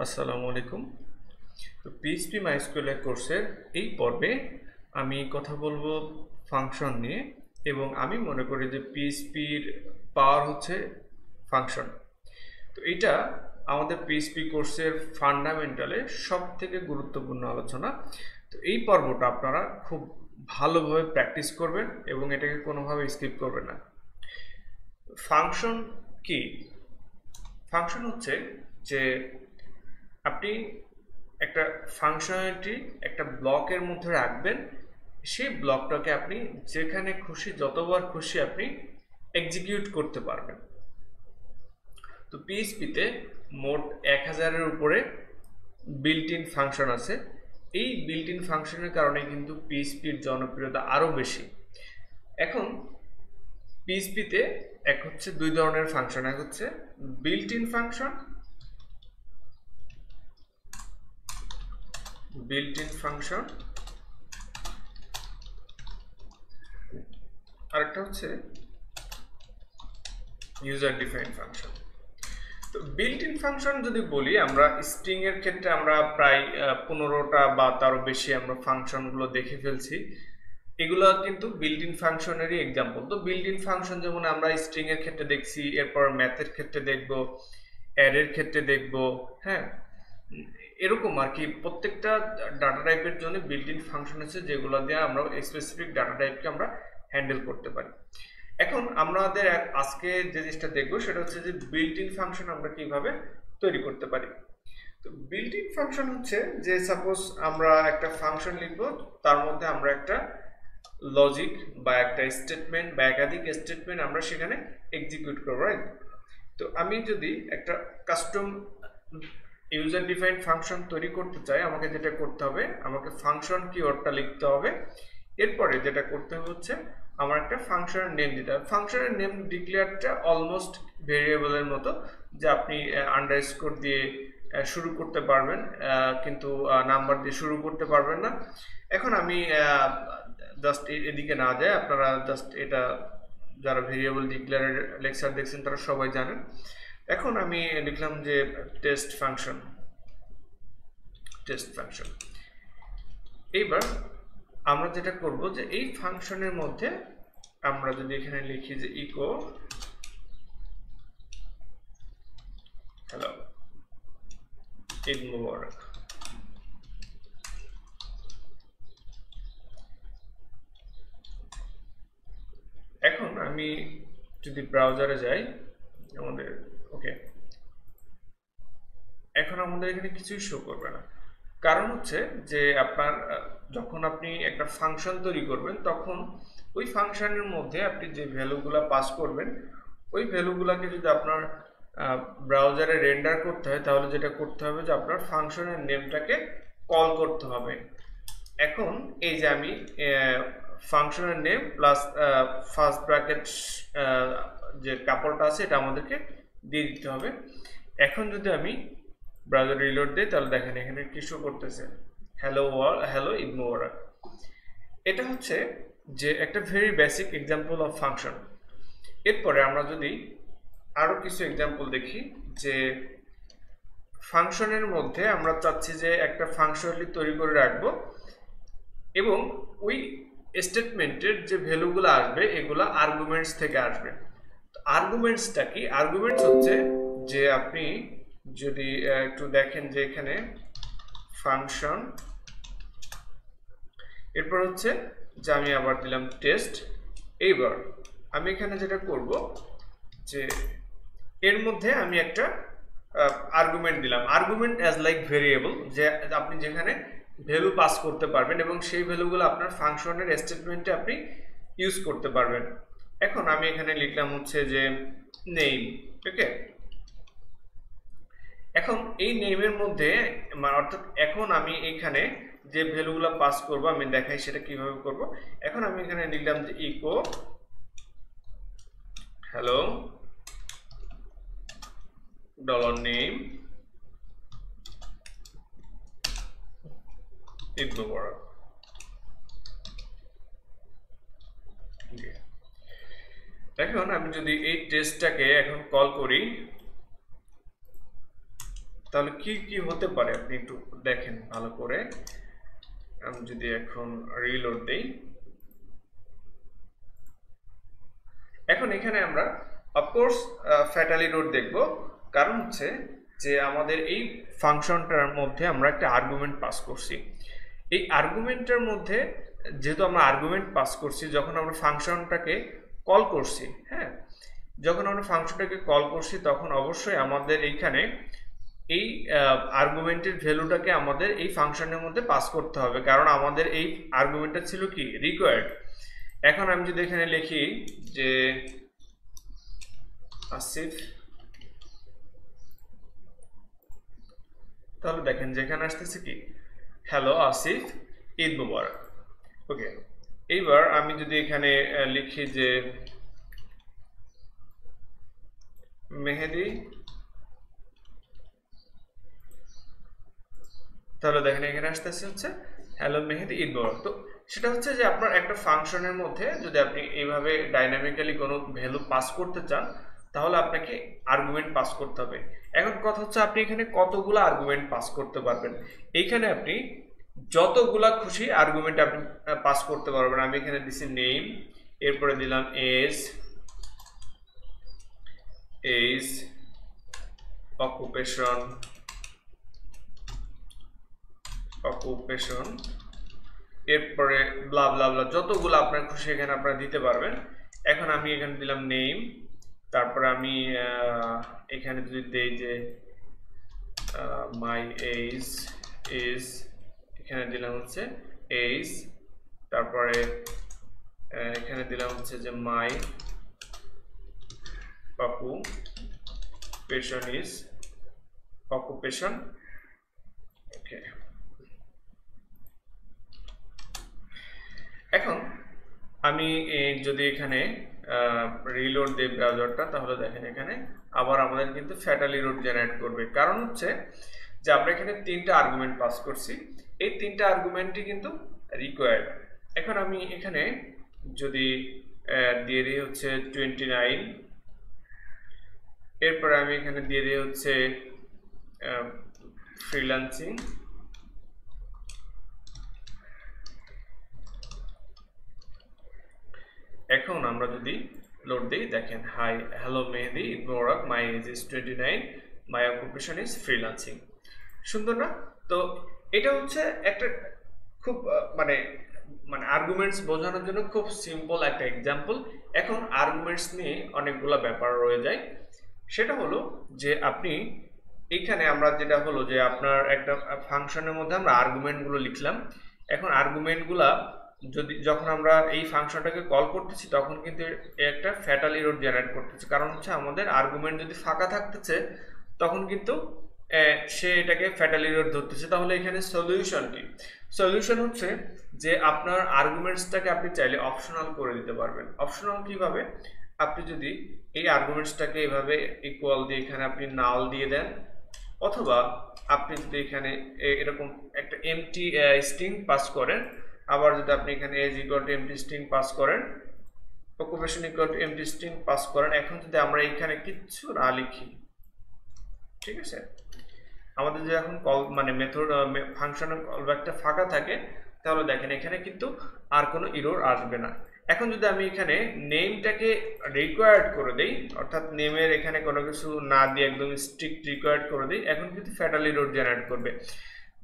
আসসালামু আলাইকুম। তো পিএইচপি মাইস্কুয়েল কোর্সের এই পর্বে আমি কথা বলবো ফাংশন নিয়ে, এবং আমি মনে করি যে পিএইচপির পাওয়ার হচ্ছে ফাংশন। তো এটা আমাদের পিএইচপি কোর্সের ফান্ডামেন্টালে সব থেকে গুরুত্বপূর্ণ আলোচনা। তো এই পর্বটা আপনারা খুব ভালোভাবে প্র্যাকটিস করবেন এবং এটাকে কোনোভাবে স্কিপ করবেন না। ফাংশন কি? ফাংশন হচ্ছে যে আপনি একটা ফাংশনালিটি একটা ব্লকের মধ্যে রাখবেন, সেই ব্লকটাকে আপনি যেখানে খুশি যতবার খুশি আপনি এক্সিকিউট করতে পারবেন। তো পিএইচপিতে মোট 1000-এর উপরে বিল্ট ইন ফাংশন আছে। এই বিল্ট ইন ফাংশনের কারণে কিন্তু পিএইচপির জনপ্রিয়তা আরও বেশি। এখন পিএইচপিতে দুই ধরনের ফাংশন, এক হচ্ছে বিল্ট ইন ফাংশন, আরেকটা হচ্ছে ইউজার ডিফাইন্ড ফাংশন। তো বিল্ট ইন ফাংশন যদি বলি, আমরা স্ট্রিং এর ক্ষেত্রে আমরা প্রায় 15টা বা তারও বেশি আমরা ফাংশনগুলো দেখে ফেলছি। এগুলো কিন্তু বিল্ট ইন ফাংশনেরই এক্সাম্পল। তো বিল্ট ইন ফাংশন যেমন আমরা স্ট্রিং এর ক্ষেত্রে দেখছি, এরপর ম্যাথের ক্ষেত্রে দেখব, অ্যারের ক্ষেত্রে দেখব, হ্যাঁ, এরকম আর কি। প্রত্যেকটা ডাটা টাইপের জন্য বিল্ট ইন ফাংশন আছে, যেগুলো দিয়ে আমরা স্পেসিফিক ডাটা টাইপকে আমরা হ্যান্ডেল করতে পারি। এখন আমাদের আজকে যে জিনিসটা দেখবো সেটা হচ্ছে যে বিল্ট ইন ফাংশন আমরা কিভাবে তৈরি করতে পারি। তো বিল্ট ইন ফাংশন হচ্ছে যে সাপোজ আমরা একটা ফাংশন লিখবো, তার মধ্যে আমরা একটা লজিক বা একটা স্টেটমেন্ট বা একাধিক স্টেটমেন্ট আমরা সেখানে এক্সিকিউট করবো, রাইট? তো আমি যদি একটা কাস্টম ইউজার ডিফাইন্ড ফাংশন তৈরি করতে চাই, আমাকে যেটা করতে হবে, আমাকে ফাংশন কিওয়ার্ডটা লিখতে হবে। এরপরে যেটা করতে হবে হচ্ছে আমার একটা ফাংশনের নেম দিতে হবে। ফাংশনের নেম ডিক্লেয়ারটা অলমোস্ট ভেরিয়েবলের মতো, যে আপনি আন্ডারস্কোর দিয়ে শুরু করতে পারবেন, কিন্তু নাম্বার দিয়ে শুরু করতে পারবেন না। এখন আমি জাস্ট এদিকে না যায়, আপনারা জাস্ট এটা যারা ভেরিয়েবল ডিক্লেয়ারের লেকচার দেখছেন তারা সবাই জানেন। এখন আমি লিখলাম যে টেস্ট ফাংশন। এইবার আমরা যেটা করব যে এই ফাংশনের মধ্যে আমরা যদি এখানে লিখি যে ইকো হ্যালো ঈদ মুবারক, এখন আমি যদি ব্রাউজারে যাই আমাদের, ওকে, এখন আমাদের এখানে কিছুই শো করবে না। কারণ হচ্ছে যে আপনার যখন আপনি একটা ফাংশন তৈরি করবেন, তখন ওই ফাংশনের মধ্যে আপনি যে ভ্যালুগুলো পাস করবেন, ওই ভ্যালুগুলোকে যদি আপনার ব্রাউজারে রেন্ডার করতে হয়, তাহলে যেটা করতে হবে যে আপনার ফাংশনের নেমটাকে কল করতে হবে। এখন এই যে আমি ফাংশনের নেম প্লাস ফার্স্ট ব্র্যাকেট যে কাপড়টা আছে এটা আমাদেরকে দিয়ে দিতে হবে। এখন যদি আমি ব্রাউজার রিলোড দেই, তাহলে দেখেন এখানে কি শো করতেছে, হ্যালো ঈদ মোবারক। এটা হচ্ছে যে একটা very basic example of function. এরপরে আমরা যদি আরো কিছু এক্সাম্পল দেখি, যে ফাংশনের মধ্যে আমরা চাচ্ছি যে একটা ফাংশনালি তৈরি করে রাখবো, এবং ওই স্টেটমেন্টের যে ভ্যালুগুলো আসবে এগুলো আর্গুমেন্টস থেকে আসবে। আর্গুমেন্টসটা কি? আর্গুমেন্টস হচ্ছে যে আপনি যদি একটু দেখেন যে এখানে ফাংশন, এরপর হচ্ছে যে আমি আবার দিলাম টেস্ট। এইবার আমি এখানে যেটা করব যে এর মধ্যে আমি একটা আর্গুমেন্ট দিলাম, আর্গুমেন্ট অ্যাজ লাইক ভেরিয়েবল, যে আপনি যেখানে ভ্যালু পাস করতে পারবেন এবং সেই ভ্যালুগুলো আপনার ফাংশনের স্টেটমেন্টে আপনি ইউজ করতে পারবেন। এখন আমি এখানে লিখলাম হচ্ছে যে নেম, ওকে। এখন এই নেমের মধ্যে অর্থাৎ এখন আমি এখানে যে ভ্যালুগুলো পাস করব আমি দেখাই সেটা কিভাবে করব। এখন আমি এখানে লিখলাম যে echo hello dollar name Eid মোবারক। এখন আমি যদি এই টেস্টটাকে এখন কল করি, তাহলে কি কি হতে পারে আপনি একটু দেখেন ভালো করে। আমি যদি এখন রিলোড দেই, এখন এখানে আমরা অফকোর্স ফ্যাটালি রোড দেখব, কারণ হচ্ছে যে আমাদের এই ফাংশনটার মধ্যে আমরা একটা আর্গুমেন্ট পাস করছি। এই আর্গুমেন্টের মধ্যে যেহেতু আমরা আর্গুমেন্ট পাস করছি, যখন আমরা ফাংশনটাকে কল করছি, হ্যাঁ, যখন আমরা ফাংশনটাকে কল করছি তখন অবশ্যই আমাদের এইখানে এই আর্গুমেন্টের ভ্যালুটাকে আমাদের এই ফাংশনের মধ্যে পাস করতে হবে, কারণ আমাদের এই আর্গুমেন্টটা ছিল কি রিকোয়ার্ড। এখন আমি যদি এখানে লিখি যে আসিফ, তাহলে দেখেন যেখানে আসতেছে কি হ্যালো আসিফ ঈদ মুবারক। ওকে, এইবার আমি যদি এখানে লিখি যে মেহেদি, তাহলে দেখেন এখানে আসতেছে হচ্ছে হ্যালো মেহেদি ঈদ মুবারক। তো সেটা হচ্ছে যে আপনার একটা ফাংশনের মধ্যে যদি আপনি এইভাবে ডাইনামিক্যালি কোনো ভ্যালু পাস করতে চান, তাহলে আপনাকে আর্গুমেন্ট পাস করতে হবে। এখন কথা হচ্ছে আপনি এখানে কতগুলো আর্গুমেন্ট পাস করতে পারবেন। এইখানে আপনি যতগুলা খুশি আর্গুমেন্ট আপনি পাস করতে পারবেন। আমি এখানে দিছি নেম, এরপরে দিলাম এজ, অকুপেশন, এরপরে ব্লা ব্লা ব্লা, যতগুলো আপনার খুশি এখানে আপনারা দিতে পারবেন। এখন আমি এখানে দিলাম নেম, তারপরে আমি এখানে যদি দেই যে মাই এজ ইজ, এখানে দিলাম হচ্ছে এজ, তারপরে এখানে দিলাম হচ্ছে যে মাই অকুপেশন ইজ অকুপেশন। ওকে, এখন আমি যদি এখানে রিলোড দিই ব্রাউজারটা, তাহলে দেখেন এখানে আবার আমাদের কিন্তু ফ্যাটালি রোড জেনারেট করবে, কারণ হচ্ছে যে আমরা এখানে 3টা আর্গুমেন্ট পাস করছি। এই 3টা আর্গুমেন্টই কিন্তু রিকোয়ার্ড। এখন আমি এখানে যদি দিয়ে দিই হচ্ছে 29, এরপরে আমি এখানে দিয়ে দিই হচ্ছে ফ্রিল্যান্সিং, এখন আমরা যদি লোড দিই দেখেন hi hello Mehedi Eid Mubarak, my age is 29, my occupation is freelancing. সুন্দর না? তো এটা হচ্ছে একটা খুব মানে আর্গুমেন্টস বোঝানোর জন্য খুব সিম্পল একটা এক্সাম্পল। এখন আর্গুমেন্টস নিয়ে অনেকগুলো ব্যাপার রয়ে যায়। সেটা হলো যে আপনি এইখানে আমরা যেটা হলো যে আপনার একটা ফাংশনের মধ্যে আমরা আর্গুমেন্টগুলো লিখলাম। এখন আর্গুমেন্টগুলা যখন আমরা এই ফাংশনটাকে কল করতেছি তখন কিন্তু একটা ফ্যাটাল এরর জেনারেট করতেছে, কারণ হচ্ছে আমাদের আর্গুমেন্ট যদি ফাঁকা থাকতেছে তখন কিন্তু সে এটাকে ফ্যাটাল এরর ধরতেছে। তাহলে এখানে সলিউশন কি? সলিউশন হচ্ছে যে আপনার আর্গুমেন্টসটাকে আপনি চাইলে অপশনাল করে দিতে পারবেন। অপশনাল কিভাবে? আপনি যদি এই আর্গুমেন্টসটাকে এভাবে ইকুয়াল দিয়ে এখানে আপনি নাল দিয়ে দেন, অথবা আপনি যদি এখানে এরকম একটা এমটি স্ট্রিং পাস করেন, আবার যদি আপনি এখানে age equal to empty string pass করেন, occupation equal to empty string pass করেন। এখন যদি আমরা এখানে কিচ্ছু না লিখি, ঠিক আছে, আমাদের যে এখন কল মেথড ফাংশনের কলব্যাকটা ফাঁকা থাকে, তাহলে দেখেন এখানে কিন্তু আর কোনো এরর আসবে না। এখন যদি আমি এখানে নেমটাকে রিকোয়ার্ড করে দেই, অর্থাৎ নেমের এখানে কোনো কিছু না দিয়ে একদম স্ট্রিক্ট রিকোয়ার্ড করে দিই, এখন কিন্তু ফ্যাটাল এরর জেনারেট করবে।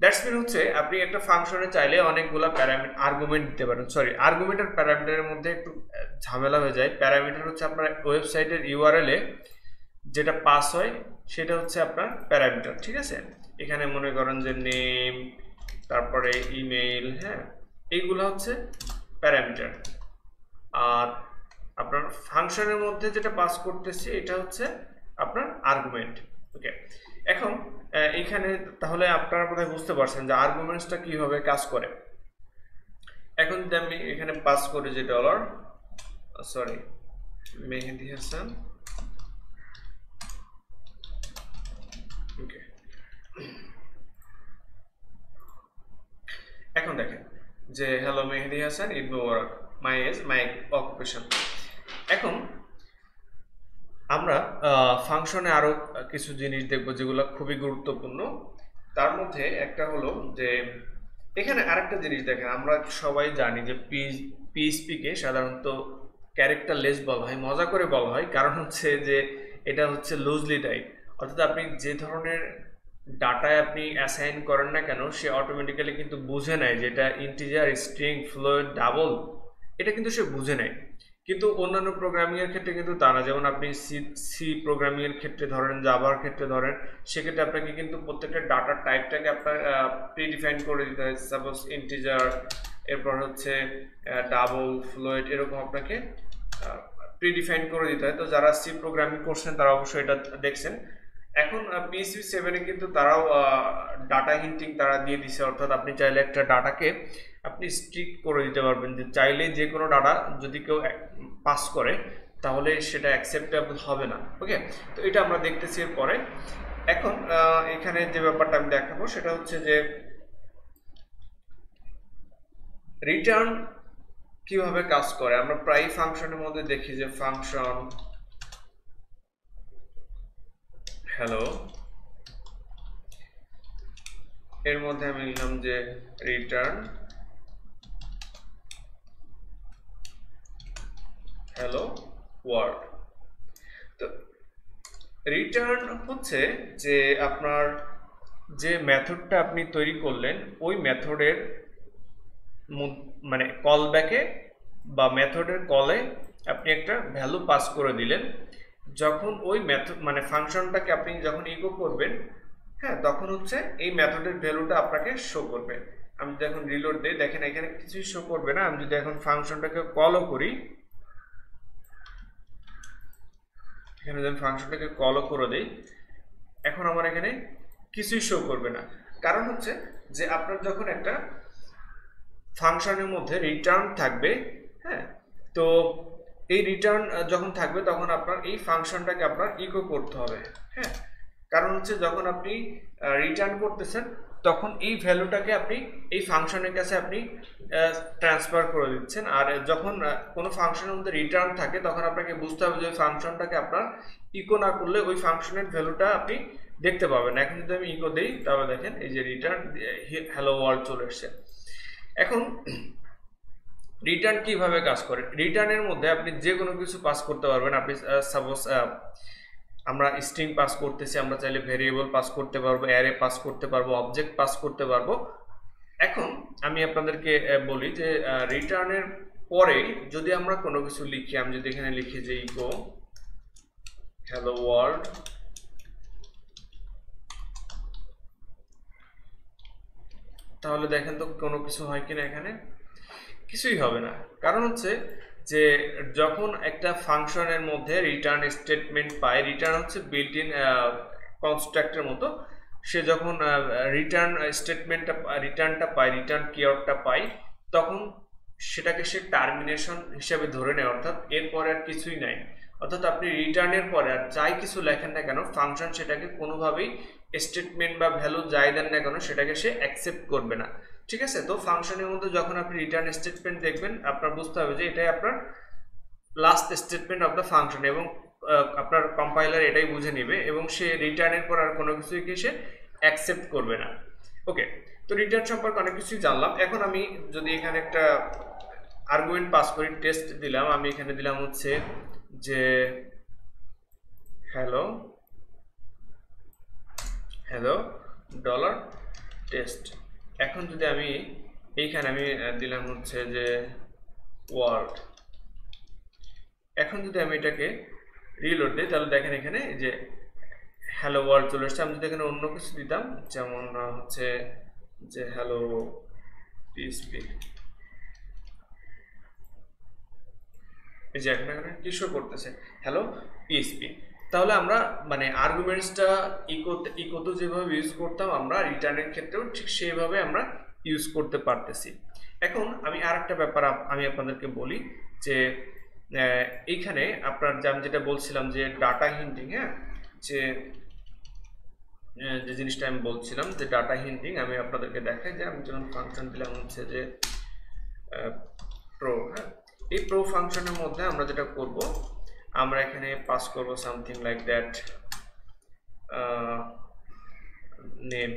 দ্যাটস মিন হচ্ছে আপনি একটা ফাংশনে চাইলে অনেকগুলো প্যারামিটার আর্গুমেন্ট দিতে পারেন। সরি, আর্গুমেন্ট আর প্যারামিটারের মধ্যে একটু ঝামেলা হয়ে যায়। প্যারামিটার হচ্ছে আপনার ওয়েবসাইটের ইউআরএলে যেটা পাস হয় সেটা হচ্ছে আপনার প্যারামিটার, ঠিক আছে। এখানে মনে করেন যে নেম, তারপরে ইমেইল, হ্যাঁ, এইগুলো হচ্ছে প্যারামিটার। আর আপনার ফাংশনের মধ্যে যেটা পাস করতেছি এটা হচ্ছে আপনার আর্গুমেন্ট। ওকে, এখন এইখানে তাহলে আপনারা বোধহয় বুঝতে পারছেন যে আর্গুমেন্টসটা কিভাবে কাজ করে। এখন যদি আমি এখানে পাস করি যে dollar, sorry, Mehedi Hasan, okay, এখন দেখেন যে hello Mehedi Hasan Eid Mubarak, my age, my occupation. এখন আমরা ফাংশনে আরো কিছু জিনিস দেখব যেগুলো খুবই গুরুত্বপূর্ণ। তার মধ্যে একটা হলো যে এখানে আরেকটা জিনিস দেখেন, আমরা সবাই জানি যে পিএইচপি কে সাধারণত ক্যারেক্টারলেস বলা হয়, মজা করে বলা হয়, কারণ হচ্ছে যে এটা হচ্ছে লুজলি টাইপ, অর্থাৎ আপনি যে ধরনের ডাটায় আপনি অ্যাসাইন করেন না কেন সে অটোমেটিক্যালি কিন্তু বুঝে নেয় যে এটা ইন্টিজার, স্ট্রিং, ফ্লোট, ডাবল, এটা কিন্তু সে বুঝে নেয়। কিন্তু অন্যান্য প্রোগ্রামিং এর ক্ষেত্রে কিন্তু তা না। যেমন আপনি সি প্রোগ্রামিং এর ক্ষেত্রে ধরেন, জাভার ক্ষেত্রে ধরেন, সেক্ষেত্রে আপনাকে কিন্তু প্রত্যেকটা ডাটার টাইপটাকে আপনার প্রিডিফাইন করে দিতে হয়। সাপোজ ইন্টিজার, এরপর হচ্ছে ডাবল, ফ্লোট, এরকম আপনাকে প্রিডিফাইন করে দিতে হয়। তো যারা সি প্রোগ্রামিং করছেন তারা অবশ্যই এটা দেখছেন। এখন পিএইচপি 7 এ কিন্তু তারাও ডাটা হিন্টিং তারা দিয়ে দিছে, অর্থাৎ আপনি চাইলে একটা ডাটাকে আপনি স্ট্রিক্ট করে দিতে পারবেন যে চাইলে যে কোনো ডাটা যদি কেউ পাস করে তাহলে সেটা অ্যাকসেপ্টেবল হবে না। ওকে, তো এটা আমরা দেখতেছি এর পরে। এখন এখানে যে ব্যাপারটা আমি দেখাবো সেটা হচ্ছে যে রিটার্ন কিভাবে কাজ করে। আমরা প্রায় ফাংশনের মধ্যে দেখি যে ফাংশন হ্যালো, এর মধ্যে আমি লিখলাম যে রিটার্ন হ্যালো ওয়ার্ল্ড। তো রিটার্ন হচ্ছে যে আপনার যে মেথডটা আপনি তৈরি করলেন ওই মেথডের মানে কল ব্যাকে বা মেথডের কলে আপনি একটা ভ্যালু পাস করে দিলেন। যখন ওই মেথড মানে ফাংশনটাকে আপনি যখন ইকো করবেন, হ্যাঁ, তখন হচ্ছে এই মেথডের ভ্যালুটা আপনাকে শো করবে। আমি যদি এখন রিলোড দিই, দেখেন এখানে কিছুই শো করবে না। আমি যদি এখন ফাংশনটাকে কলও করি, এখানে যদি ফাংশনটাকে কলও করে দেই, এখন আমার এখানে কিছুই শো করবে না। কারণ হচ্ছে যে আপনার যখন একটা ফাংশনের মধ্যে রিটার্ন থাকবে, হ্যাঁ, তো এই রিটার্ন যখন থাকবে তখন আপনার এই ফাংশনটাকে আপনার ইকো করতে হবে। হ্যাঁ, কারণ হচ্ছে যখন আপনি রিটার্ন করতেছেন তখন এই ভ্যালুটাকে আপনি এই ফাংশনের কাছে আপনি ট্রান্সফার করে দিচ্ছেন। আর যখন কোনো ফাংশনের মধ্যে রিটার্ন থাকে তখন আপনাকে বুঝতে হবে যে ওই ফাংশনটাকে আপনার ইকো না করলে ওই ফাংশনের ভ্যালুটা আপনি দেখতে পাবেন। এখন যদি আমি ইকো দিই তাহলে দেখেন এই যে রিটার্ন হ্যালো ওয়ার্ল্ড চলে এসছে। এখন রিটার্ন কিভাবে কাজ করে? রিটার্নের মধ্যে আপনি যে কোনো কিছু পাস করতে পারবেন। আপনি সাপোজ আমরা স্ট্রিং পাস করতেছি, আমরা চাইলে ভেরিয়েবল পাস করতে পারবো, অ্যারে পাস করতে পারবো, অবজেক্ট পাস করতে পারবো। এখন আমি আপনাদেরকে বলি যে রিটার্নের পরে যদি আমরা কোনো কিছু লিখি, আমি যদি এখানে লিখি যে ইকো হ্যালো ওয়ার্ল্ড, তাহলে দেখেন তো কোনো কিছু হয় কিনা। এখানে কিছুই হবে না। কারণ হচ্ছে যে যখন একটা ফাংশনের মধ্যে রিটার্ন স্টেটমেন্ট পায়, রিটার্ন হচ্ছে বিল্ট ইন কনস্ট্রাক্টের মতো, সে যখন রিটার্ন স্টেটমেন্টটা রিটার্নটা পায়, রিটার্ন কিওয়ার্ডটা পায়, তখন সেটাকে সে টার্মিনেশন হিসাবে ধরে নেয়, অর্থাৎ এরপরে আর কিছুই নাই। অর্থাৎ আপনি রিটার্নের পরে আর যাই কিছু লেখেন না কেন ফাংশন সেটাকে কোনোভাবেই স্টেটমেন্ট বা ভ্যালু যাই দেন না কেন সেটাকে সে অ্যাকসেপ্ট করবে না। ঠিক আছে, তো ফাংশনের মধ্যে যখন আপনি রিটার্ন স্টেটমেন্ট দেখবেন আপনার বুঝতে হবে যে এটাই আপনার last statement of the function, এবং আপনার কম্পাইলার এটাই বুঝে নেবে এবং সে রিটার্নের পর আর কোনো কিছুই সে অ্যাকসেপ্ট করবে না। ওকে, তো রিটার্ন সম্পর্কে অনেক কিছুই জানলাম। এখন আমি যদি এখানে একটা আর্গুমেন্ট পাস করি, টেস্ট দিলাম, আমি এখানে দিলাম হচ্ছে যে হ্যালো হ্যালো ডলার টেস্ট। এখন যদি আমি এইখানে আমি দিলাম হচ্ছে যে ওয়ার্ল্ড, এখন যদি আমি এটাকে রিলোড দিই তাহলে দেখেন এখানে যে হ্যালো ওয়ার্ল্ড চলে এসছে। আমি যদি এখানে অন্য কিছু দিতাম, যেমন হচ্ছে যে হ্যালো পিএইচপি, এই যে এখানে কি শো করতেছে হ্যালো পিএইচপি, তাহলে আমরা মানে আর্গুমেন্টসটা ইকোতে যেভাবে ইউজ করতাম আমরা রিটার্নের ক্ষেত্রেও ঠিক সেইভাবে আমরা ইউজ করতে পারতেছি। এখন আমি আরেকটা ব্যাপার আমি আপনাদেরকে বলি যে এইখানে আপনার আমি যেটা বলছিলাম যে ডাটা হিন্টিং, হ্যাঁ, যে জিনিসটা আমি বলছিলাম যে ডাটা হিন্টিং, আমি আপনাদেরকে দেখাই যে আমি যখন ফাংশন দিলাম হচ্ছে যে প্রো, হ্যাঁ, এই প্রো ফাংশনের মধ্যে আমরা যেটা করব আমরা এখানে পাস করব something like that name,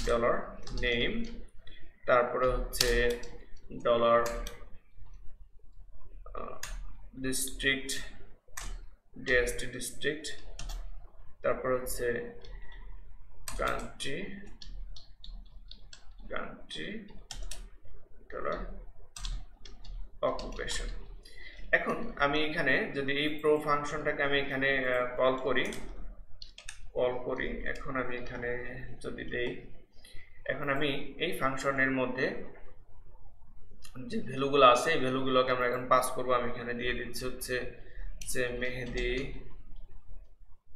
dollar name, তারপরে হচ্ছে ডলার ডিস্ট্রিক্ট, ডিএসটি ডিস্ট্রিক্ট, তারপর হচ্ছে কান্ট্রি, ডলার অকুপেশন। এখন আমি এখানে যদি এই প্রো ফাংশনটাকে আমি এখানে কল করি, এখন আমি এখানে যদি দেই, এখন আমি এই ফাংশনের মধ্যে যে ভ্যালুগুলো আছে এই ভ্যালুগুলোকে আমরা এখন পাস করব। আমি এখানে দিয়ে দিচ্ছি হচ্ছে যে মেহেদি,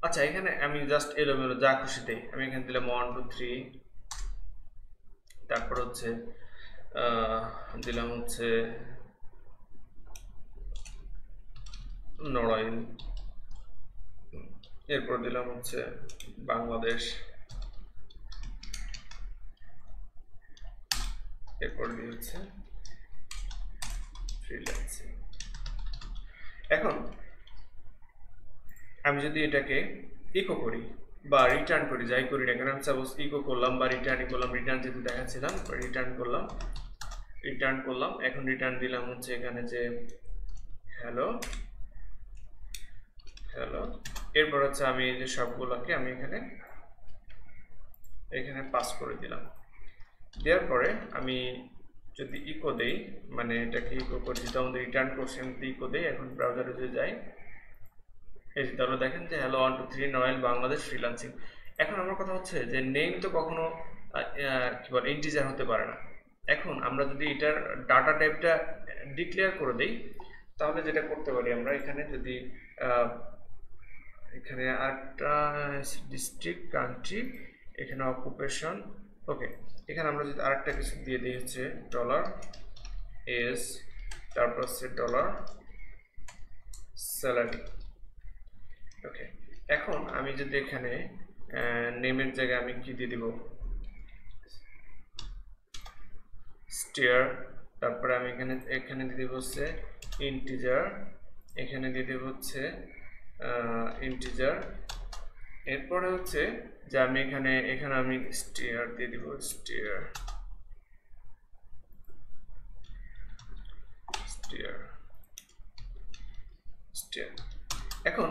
আচ্ছা এখানে আমি জাস্ট এলোমেলো যা খুশি দেই, আমি এখানে দিলাম 1 2 3, তারপর হচ্ছে দিলাম হচ্ছে নড়াইল, এরপর দিলাম হচ্ছে বাংলাদেশ, এরপর দিয়ে হচ্ছে ফ্রিল্যান্সিং। এখন আমি যদি এটাকে ইকো করি বা রিটার্ন করি, যাই করি না কেন, আমি সাপোজ ইকো করলাম বা রিটার্ন করলাম, রিটার্ন যেহেতু দেখাচ্ছিলাম রিটার্ন করলাম, এখন রিটার্ন দিলাম হচ্ছে এখানে যে হ্যালো, এরপর হচ্ছে আমি এই যে সবগুলোকে আমি এখানে পাস করে দিলাম। দেওয়ার পরে আমি যদি ইকো দেই, মানে এটাকে ইকো করে দিতে আমাদের রিটার্ন করছি, আমি যদি ইকো দেই, এখন ব্রাউজারে যদি যাই, এই তাহলে দেখেন যে হ্যালো 1 2 3 নড়াইল বাংলাদেশ ফ্রিল্যান্সিং। এখন আমার কথা হচ্ছে যে নেম তো কখনো কি বলে ইন্টিজার হতে পারে না। এখন আমরা যদি এটার ডাটা টাইপটা ডিক্লেয়ার করে দেই, তাহলে যেটা করতে পারি আমরা এখানে যদি এখানে আরেকটা ডিস্ট্রিক্ট, কান্ট্রি, এখানে অকুপেশন, ওকে, এখানে আমরা যদি আরেকটা কিছু দিয়ে দিই হচ্ছে ডলার এস, তারপর হচ্ছে ডলার স্যালারি। ওকে, এখন আমি যদি এখানে নেমের জায়গায় আমি কি দিয়ে দিব, স্টিয়ার, তারপরে আমি এখানে দিয়ে দিব হচ্ছে ইন্টিজার, এখানে দিয়ে দিব হচ্ছে ইন্টিজার, এরপরে হচ্ছে যে আমি এখানে আমি স্টিয়ার দিয়ে দিব, স্টিয়ার। এখন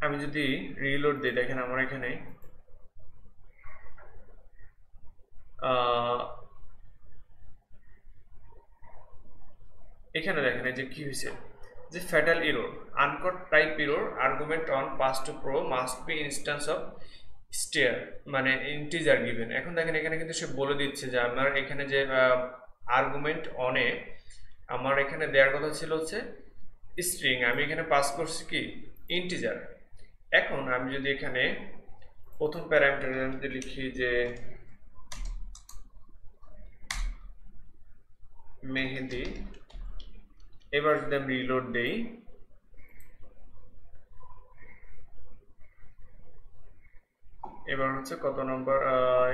আমি যদি রিলোড দিই, দেখেন আমার এখানে দেখেন যে কি হয়েছে, যে fatal error, uncaught type error, argument on pass to pro must be instance of steer, মানে ইন্টিজার গিভেন। এখন দেখেন এখানে কিন্তু সে বলে দিচ্ছে যে আমার এখানে যে আর্গুমেন্ট অনে আমার এখানে দেওয়ার কথা ছিল হচ্ছে স্ট্রিং, আমি এখানে পাস করছি কি ইন্টিজার। এখন আমি যদি এখানে প্রথম প্যারামিটারে যদি লিখি যে মেহেদি, এবার যদি আমি রিলোড দেই, এবার হচ্ছে কত নম্বর,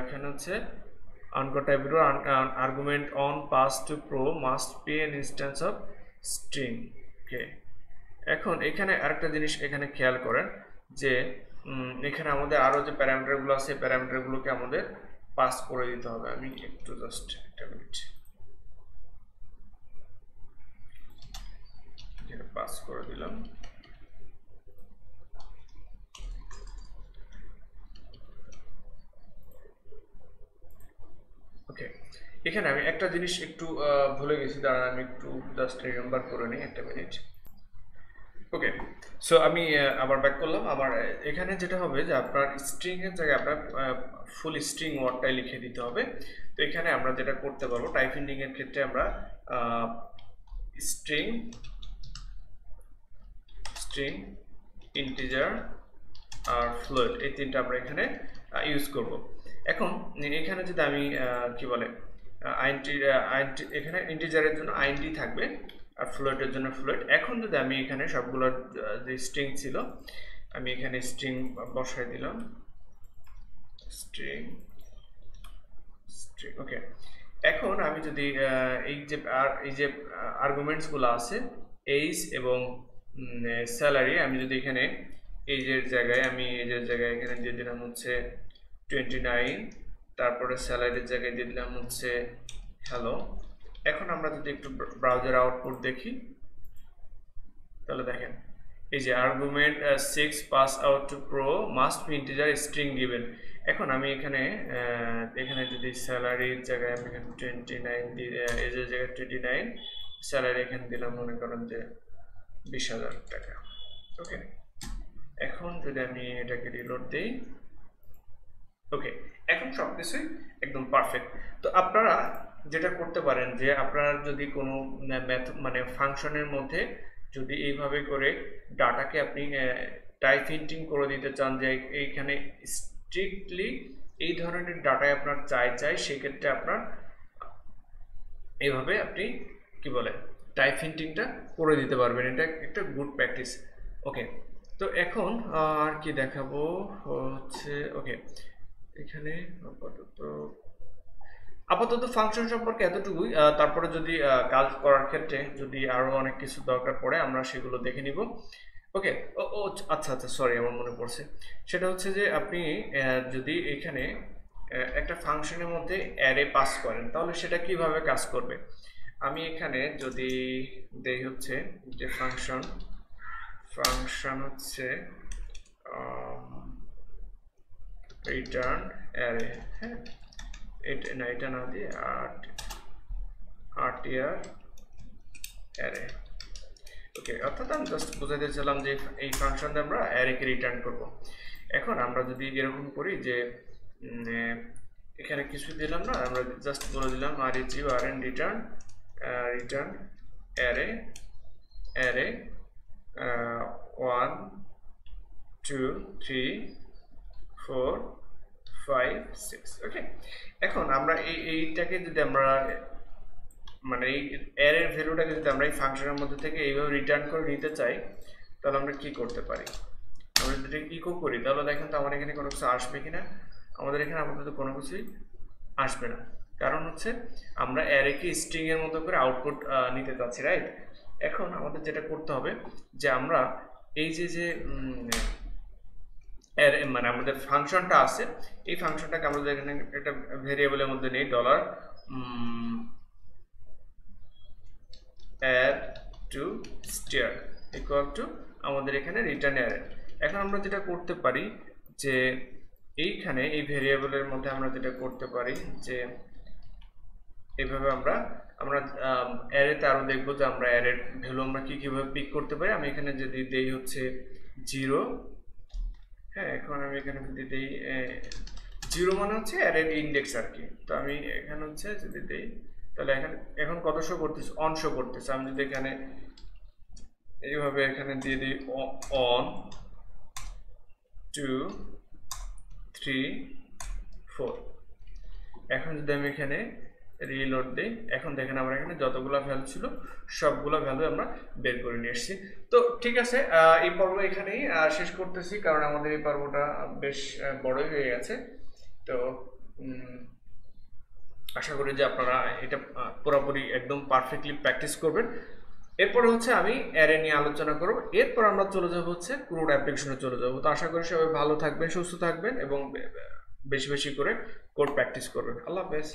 এখানে হচ্ছে uncaught type error, argument on pass to pro must be an instance of string. Okay, এখন এখানে আরেকটা জিনিস এখানে খেয়াল করেন যে এখানে আমাদের আরো যে প্যারামিটারগুলো আছে প্যারামিটারগুলোকে আমাদের পাস করে দিতে হবে। আমি একটু জাস্ট একটা মিনিট এখানে পাস করে দিলাম। ওকে, এখানে আমি একটা জিনিস একটু ভুলে গেছি, দাঁড়ান আমি একটু জাস্ট রিমেম্বার করে নিই, একটা মিনিট। ওকে, সো আমি আবার ব্যাক করলাম। আবার এখানে যেটা হবে যে আপনার স্ট্রিং এর জায়গায় আপনার ফুল স্ট্রিং ওয়ার্ডটাই লিখে দিতে হবে। তো এখানে আমরা যেটা করতে পারবো টাইপ ইন্ডিং এর ক্ষেত্রে আমরা স্ট্রিং, ইন্টিজার আর ফ্লোট, এই তিনটা আমরা এখানে ইউজ করব। এখন এখানে যদি আমি কি বলে এখানে ইন্টিজারের জন্য আইএনটি থাকবে আর ফ্লোটের জন্য ফ্লোট। এখন যদি আমি এখানে সবগুলো যে স্ট্রিং ছিল আমি এখানে স্ট্রিং বসাই দিলাম, স্ট্রিং। ওকে, এখন আমি যদি এই যে আর্গুমেন্টস গুলো আছে এইজ এবং স্যালারি আমি যদি এখানে এজের জায়গায় এখানে দিয়ে দিলাম হচ্ছে 29, তারপরে স্যালারির জায়গায় দিয়ে দিলাম হচ্ছে হ্যালো। এখন আমরা যদি একটু ব্রাউজার আউটপুট দেখি, তাহলে দেখেন এই যে argument 6 pass out to pro must B integer string given. এখন আমি এখানে যদি স্যালারির জায়গায় আমি এখানে 29 এজের জায়গায় 29, স্যালারি এখানে দিলাম মনে করেন যে 20,000 টাকা। ওকে, এখন যদি আমি এটাকে রিলোড দিই, ওকে, এখন সবকিছুই একদম পারফেক্ট। তো আপনারা যেটা করতে পারেন যে আপনারা যদি কোনো মানে ফাংশনের মধ্যে যদি এইভাবে করে ডাটাকে আপনি টাইপ হিন্টিং করে দিতে চান যে এইখানে স্ট্রিক্টলি এই ধরনের ডাটাই আপনার চাই সেক্ষেত্রে আপনার এইভাবে আপনি কি বলে টাইপ হিন্টিংটা করে দিতে পারবেন। এটা একটা গুড প্র্যাকটিস। ওকে, তো এখন আর কি দেখাবো হচ্ছে, ওকে এখানে আপাতত ফাংশন সম্পর্কে এতটুকুই। তারপরে যদি কাজ করার ক্ষেত্রে যদি আরো অনেক কিছু দরকার পড়ে আমরা সেগুলো দেখে নিব। ওকে, ও আচ্ছা সরি, আমার মনে পড়ছে, সেটা হচ্ছে যে আপনি যদি এখানে একটা ফাংশনের মধ্যে অ্যারে পাস করেন তাহলে সেটা কিভাবে কাজ করবে। আমি এখানে যদি দেই হচ্ছে যে ফাংশন হচ্ছে রিটার্ন অ্যারে, হ্যাঁ এটা না দিয়ে rtr অ্যারে। ওকে, অর্থাৎ আমি জাস্ট বোঝাতে চাইলাম যে এই ফাংশন দিয়ে আমরা অ্যারেকে রিটার্ন করব। এখন আমরা যদি এরকম করি যে এখানে কিছু দিলাম না, আমরা জাস্ট বলে দিলাম rrn রিটার্ন অ্যারে 1 2 3 4 5 6। ওকে, এখন আমরা এইটাকে যদি আমরা মানে এই অ্যারের ভ্যালুটাকে যদি আমরা এই ফাংশনের মধ্যে থেকে এইভাবে রিটার্ন করে নিতে চাই তাহলে আমরা কি করতে পারি। আমরা যদি ইকো করি তাহলে দেখেন তো আমার এখানে কোনো কিছু আসবে কিনা। আমাদের এখানে আপাতত কোনো কিছুই আসবে না, কারণ হচ্ছে আমরা অ্যারেকে স্ট্রিং এর মতো করে আউটপুট নিতে চাচ্ছি, রাইট। এখন আমাদের যেটা করতে হবে যে আমরা এই যে মানে আমাদের ফাংশনটা আছে এই ফাংশনটাকে আমরা এখানে একটা ভেরিয়েবলের মধ্যে নেই dollar add to steer equal to আমাদের এখানে রিটার্ন অ্যারে। এখন আমরা যেটা করতে পারি যে এইখানে এই ভেরিয়েবলের মধ্যে আমরা যেটা করতে পারি যে এইভাবে আমরা অ্যারেতে আরো দেখবো যে আমরা অ্যারের ভ্যালু আমরা কিভাবে পিক করতে পারি। আমি এখানে যদি দেই হচ্ছে 0, হ্যাঁ এখন আমি এখানে যদি দেই 0 মানে হচ্ছে অ্যারের ইন্ডেক্স আর কি। তো আমি এখানে হচ্ছে যদি দেই তাহলে এখন কত শো করতেছে, অন শো করতেছে। আমি যদি এখানে এইভাবে এখানে দিয়ে দিই অন 2 3 4, এখন যদি আমি এখানে রিলোড দিই এখন দেখেন আমরা এখানে যতগুলো ভ্যালু ছিল সবগুলো ভ্যালু আমরা বের করে নিয়ে এসেছি। তো ঠিক আছে, এই পর্ব এখানেই শেষ করতেছি কারণ আমাদের এই পর্বটা বেশ বড়ই হয়ে গেছে। তো আশা করি যে আপনারা এটা পুরোপুরি একদম পারফেক্টলি প্র্যাকটিস করবেন। এরপরে হচ্ছে আমি অ্যারে নিয়ে আলোচনা করব, এরপর আমরা চলে যাব হচ্ছে ক্রুড অ্যাপ্লিকেশনে চলে যাব। তো আশা করি সবাই ভালো থাকবেন, সুস্থ থাকবেন এবং বেশি বেশি করে কোড প্র্যাকটিস করবেন। আল্লাহ হাফেজ।